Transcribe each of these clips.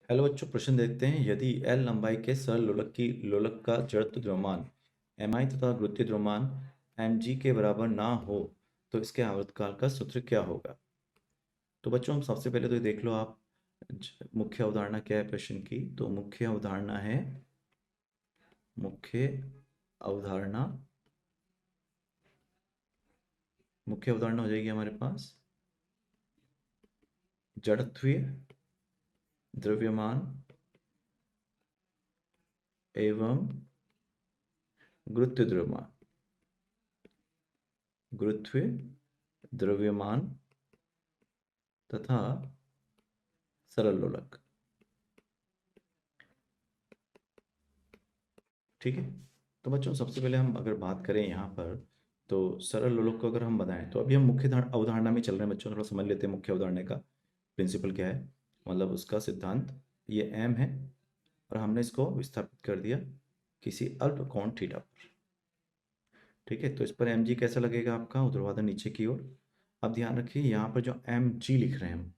Hello बच्चों, प्रश्न देखते हैं। यदि एल लंबाई के सरल लोलक का जड़त्व द्रव्यमान एम आई तथा गुरुत्वीय द्रव्यमान एम जी के बराबर ना हो तो इसके आवर्तकाल का सूत्र क्या होगा। तो बच्चों, हम सबसे पहले तो ये देख लो आप, मुख्य अवधारणा क्या है प्रश्न की। तो मुख्य अवधारणा मुख्य अवधारणा हो जाएगी हमारे पास जड़त्वीय द्रव्यमान एवं गुरुत्वीय द्रव्यमान गुरुत्वीय द्रव्यमान तथा सरल लोलक। ठीक है। तो बच्चों, सबसे पहले हम अगर बात करें यहाँ पर, तो सरल लोलक को अगर हम बताएं तो अभी हम अवधारणा में चल रहे हैं बच्चों। थोड़ा समझ लेते हैं मुख्य अवधारणा का प्रिंसिपल क्या है, मतलब उसका सिद्धांत। ये एम है और हमने इसको विस्थापित कर दिया किसी अल्प कोण थीटा पर। ठीक है, तो इस पर एम जी कैसा लगेगा आपका, ऊर्ध्वाधर नीचे की ओर। अब ध्यान रखिए यहाँ पर जो एम जी लिख रहे हैं हम,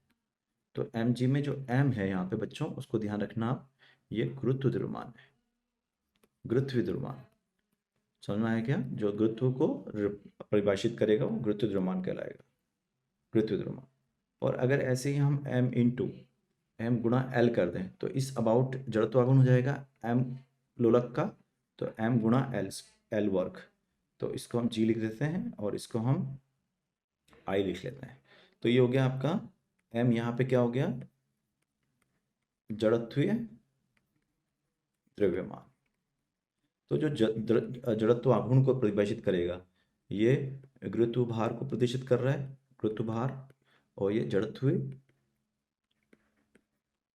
तो एम जी में जो एम है यहाँ पे बच्चों, उसको ध्यान रखना आप, ये गुरुत्व द्रव्यमान है। गुरुत्वीय द्रव्यमान समझ में आया क्या? जो गुरुत्व को परिभाषित करेगा वो गुरुत्व द्रव्यमान कहलाएगा, गुरुत्व द्रव्यमान। और अगर ऐसे ही हम m इंटू एम गुणा एल कर दें तो इस अबाउट जड़त्व आघूर्ण हो जाएगा m लोलक का, तो m गुणा एल, एल वर्ग। तो इसको हम g लिख देते हैं और इसको हम i लिख लेते हैं। तो ये हो गया आपका m, यहाँ पे क्या हो गया, जड़त्वीय द्रव्यमान। तो जो जड़त्व आघूर्ण को परिभाषित करेगा, ये गुरुत्व भार को प्रदर्शित कर रहा है, गुरुत्व भार, और ये जड़त्व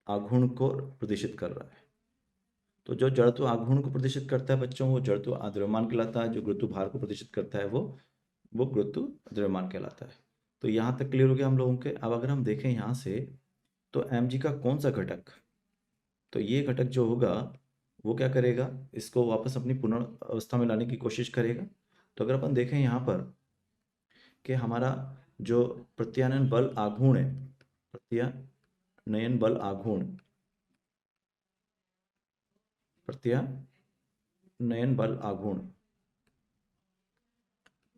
आघूर्ण को प्रदर्शित कर रहा है। तो जो जड़त्व आघूर्ण को प्रदर्शित करता है बच्चों, वो जड़त्व द्रव्यमान कहलाता है। जो गुरुत्व भार को प्रदर्शित करता है वो गुरुत्व द्रव्यमान कहलाता है। तो यहाँ तक क्लियर हो गया हम लोगों के। अब अगर हम देखें यहाँ से, तो एम जी का कौन सा घटक, तो ये घटक जो होगा वो क्या करेगा, इसको वापस अपनी पुनर्वस्था में लाने की कोशिश करेगा। तो अगर अपन देखें यहाँ पर कि हमारा जो प्रत्यानयन बल आघूर्ण है, प्रत्यानयन बल आघूर्ण, प्रत्यानयन बल आघूर्ण,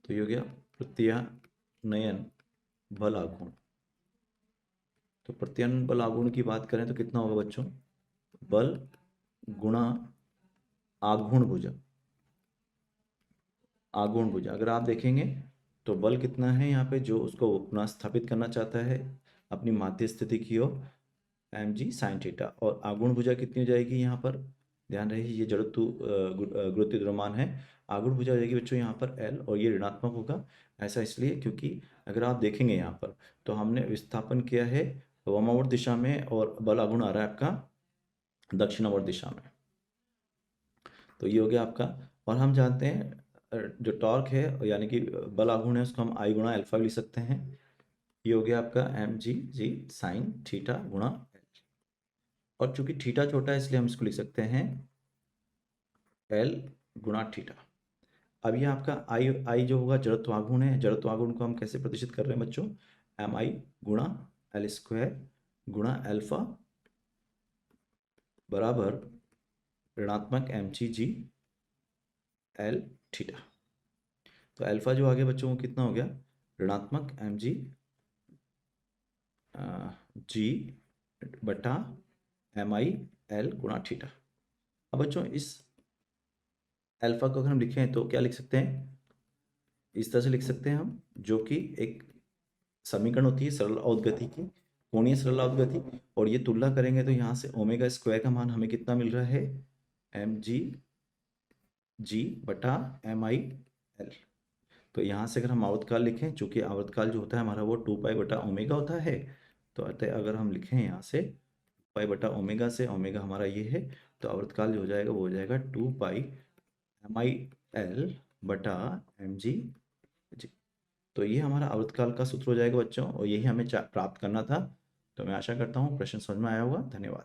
तो ये हो गया प्रत्यानयन बल आघूर्ण। तो प्रत्यानयन बल आघूर्ण की बात करें तो कितना होगा बच्चों, बल गुणा आघूर्ण भुजा। आघूर्ण भुजा अगर आप देखेंगे तो बल कितना है यहाँ पे, जो उसको पुनः स्थापित करना चाहता है अपनी माध्य स्थिति की ओर, एम जी साइन थीटा। और आघूर्ण भुजा कितनी हो जाएगी यहाँ पर, ध्यान रहे ये जड़त्व गुरुत्वीय द्रव्यमान है। आघूर्ण भुजा हो जाएगी बच्चों यहाँ पर एल, और ये ऋणात्मक होगा। ऐसा इसलिए क्योंकि अगर आप देखेंगे यहाँ पर, तो हमने विस्थापन किया है वामावर्त दिशा में और बल आघूर्ण आ रहा है आपका दक्षिणावर्त दिशा में। तो ये हो गया आपका। और हम जानते हैं जो टॉर्क है यानी कि बल आघूर्ण है, उसको हम आई गुणा एल्फा लिख सकते हैं। ये हो गया आपका एम जी जी साइन थीटा गुणा एल। और चूंकि थीटा छोटा है इसलिए हम इसको लिख सकते हैं एल गुणा थीटा। अब ये आपका आई आई जो होगा जड़त्व आघूर्ण है। जड़त्व आघूर्ण को हम कैसे प्रदर्शित कर रहे हैं बच्चों, एम आई गुणा एल स्क्वायर गुणा एल्फा बराबर ऋणात्मक M G G L theta. तो अल्फा जो आगे बच्चों को कितना हो गया, ऋणात्मक एम जी जी बटा एम आई एल गुणा थीटा। अब बच्चों इस अल्फा को अगर हम लिखें तो क्या लिख सकते हैं, इस तरह से लिख सकते हैं हम, जो कि एक समीकरण होती है सरल अवधगति की, कोणीय सरल अवधगति। और ये तुलना करेंगे तो यहाँ से ओमेगा स्क्वायर का मान हमें कितना मिल रहा है, एम जी जी बटा एम आई एल। तो यहाँ से अगर हम आवर्तकाल लिखें, चूंकि आवर्तकाल जो होता है हमारा वो 2 पाई बटा ओमेगा होता है, तो अतः अगर हम लिखें यहाँ से पाई बटा ओमेगा से, ओमेगा हमारा ये है, तो आवर्तकाल जो हो जाएगा वो हो जाएगा 2 पाई एम आई एल बटा एम जी जी। तो ये हमारा आवर्तकाल का सूत्र हो जाएगा बच्चों, और यही हमें प्राप्त करना था। तो मैं आशा करता हूँ प्रश्न समझ में आया होगा। धन्यवाद।